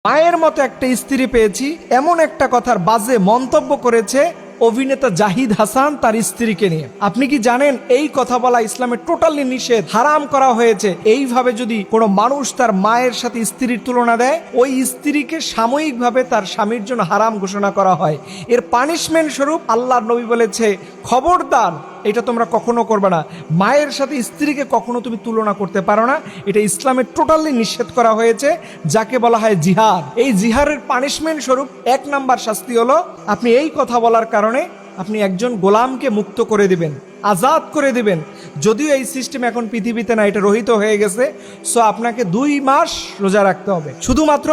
মায়ের মতো একটা স্ত্রী পেয়েছি, এমন একটা কথার বাজে মন্তব্য করেছে অভিনেতা জাহিদ হাসান তার স্ত্রীকে নিয়ে। আপনি কি জানেন এই কথা বলা ইসলামে টোটালি নিষেধ, হারাম করা হয়েছে। এইভাবে যদি কোনো মানুষ তার মায়ের সাথে স্ত্রীর তুলনা দেয়, ওই স্ত্রীকে সাময়িকভাবে তার স্বামীর জন্য হারাম ঘোষণা করা হয়। এর পানিশমেন্ট স্বরূপ আল্লাহর নবী বলেছে, খবরদার এটা তোমরা কখনো করবে না। মায়ের সাথে স্ত্রীকে কখনো তুমি তুলনা করতে পারো না। এটা ইসলামে টোটালি নিষেধ করা হয়েছে, যাকে বলা হয় জিহাদ। এই জিহাদের পানিশমেন্ট স্বরূপ 1 নাম্বার শাস্তি হলো, আপনি এই কথা বলার কারণে আপনি একজন গোলামকে মুক্ত করে দিবেন, আজাদ করে দিবেন। যদিও এই সিস্টেম এখন পৃথিবীতে না, এটা রহিত হয়ে গেছে। সো আপনাকে 2 মাস রোজা রাখতে হবে, শুধুমাত্র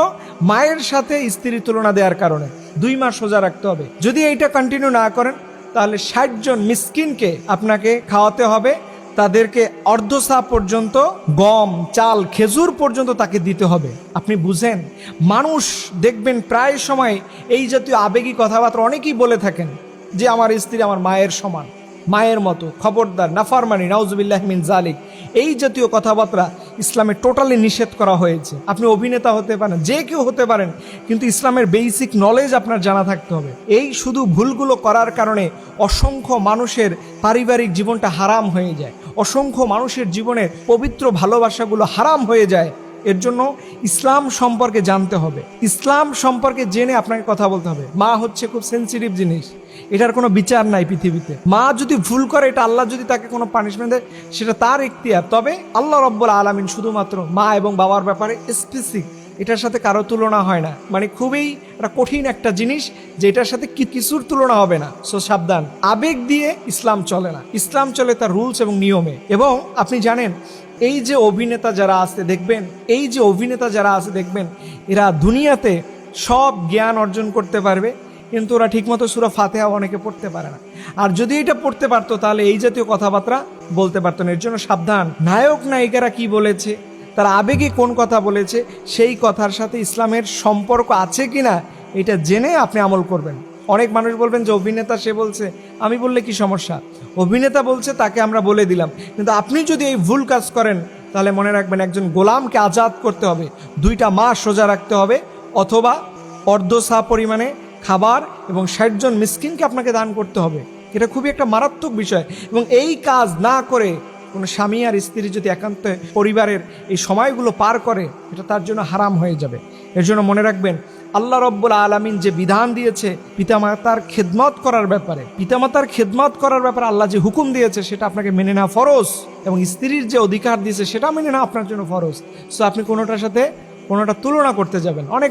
মায়ের সাথে স্ত্রীর তুলনা দেওয়ার কারণে 2 মাস রোজা রাখতে হবে। যদি এইটা কন্টিনিউ না করেন, তাহলে 60 জন মিসকিনকে আপনাকে খাওয়াতে হবে। তাদেরকে অর্ধসা পর্যন্ত গম, চাল, খেজুর পর্যন্ত তাকে দিতে হবে। আপনি বুঝেন, মানুষ দেখবেন প্রায় সময় এই জাতীয় আবেগী কথাবার্তা অনেকেই বলে থাকেন যে আমার স্ত্রী আমার মায়ের সমান, মায়ের মতো। খবরদার, নাফরমানি, নাউজুবিল্লাহ মিন জালিক। এই জাতীয় কথাবার্তা ইসলামে টোটালি নিষেধ করা হয়েছে। আপনি অভিনেতা হতে পারেন, যে কেউ হতে পারেন, কিন্তু ইসলামের বেসিক নলেজ আপনার জানা থাকতে হবে। এই শুধু ভুলগুলো করার কারণে অসংখ্য মানুষের পারিবারিক জীবনটা হারাম হয়ে যায়, অসংখ্য মানুষের জীবনের পবিত্র ভালোবাসাগুলো হারাম হয়ে যায়। এর জন্য ইসলাম সম্পর্কে জানতে হবে, ইসলাম সম্পর্কে জেনে আপনাকে কথা বলতে হবে। মা হচ্ছে খুব সেন্সিটিভ জিনিস, এটার কোনো বিচার নাই পৃথিবীতে। মা যদি ভুল করে, এটা আল্লাহ যদি তাকে কোনো পানিশমেন্ট দেয়, সেটা তার ইখতিয়ার। তবে আল্লাহ রাব্বুল আলামিন শুধুমাত্র মা এবং বাবার ব্যাপারে স্পেসিফিক, এটার সাথে কারো তুলনা হয় না। মানে খুবই একটা কঠিন একটা জিনিস, যে এটার সাথে কিছুর তুলনা হবে না। সো সাবধান, আবেগ দিয়ে ইসলাম চলে না, ইসলাম চলে তার রুলস এবং নিয়মে। এবং আপনি জানেন, এই যে অভিনেতা যারা আছে দেখবেন, এই যে অভিনেতা যারা আছে দেখবেন, এরা দুনিয়াতে সব জ্ঞান অর্জন করতে পারবে, কিন্তু ওরা ঠিকমতো সূরা ফাতিহা অনেকে পড়তে পারে না। আর যদি এটা পড়তে পারতো, তাহলে এই জাতীয় কথাবার্তা বলতে পারতো না। এর জন্য সাবধান। নায়ক নায়িকারা কি বলেছে, তারা আবেগে কোন কথা বলেছে, সেই কথার সাথে ইসলামের সম্পর্ক আছে কিনা এটা জেনে আপনি আমল করবেন। অনেক মানুষ বলবেন যে অভিনেতা সে বলছে, আমি বললে কি সমস্যা? অভিনেতা বলছে, তাকে আমরা বলে দিলাম। কিন্তু আপনি যদি এই ভুল কাজ করেন, তাহলে মনে রাখবেন, একজন গোলামকে আজাদ করতে হবে, 2 মাস রোজা রাখতে হবে, অথবা অর্ধসা পরিমাণে খাবার এবং 60 জন মিসকিনকে আপনাকে দান করতে হবে। এটা খুবই একটা মারাত্মক বিষয়। এবং এই কাজ না করে কোনো স্বামী আর স্ত্রী যদি একান্ত পরিবারের এই সময়গুলো পার করে, এটা তার জন্য হারাম হয়ে যাবে। এর জন্য মনে রাখবেন, আল্লাহ রাব্বুল আলামিন যে বিধান দিয়েছে পিতামাতার খেদমত করার ব্যাপারে, পিতামাতার খেদমত করার ব্যাপারে আল্লাহ যে হুকুম দিয়েছে, সেটা আপনাকে মেনে নেওয়া ফরজ। এবং স্ত্রীর যে অধিকার দিয়েছে, সেটা মেনে নেওয়া আপনার জন্য ফরজ। সো আপনি কোনোটার সাথে কোনোটা তুলনা করতে যাবেন। অনেক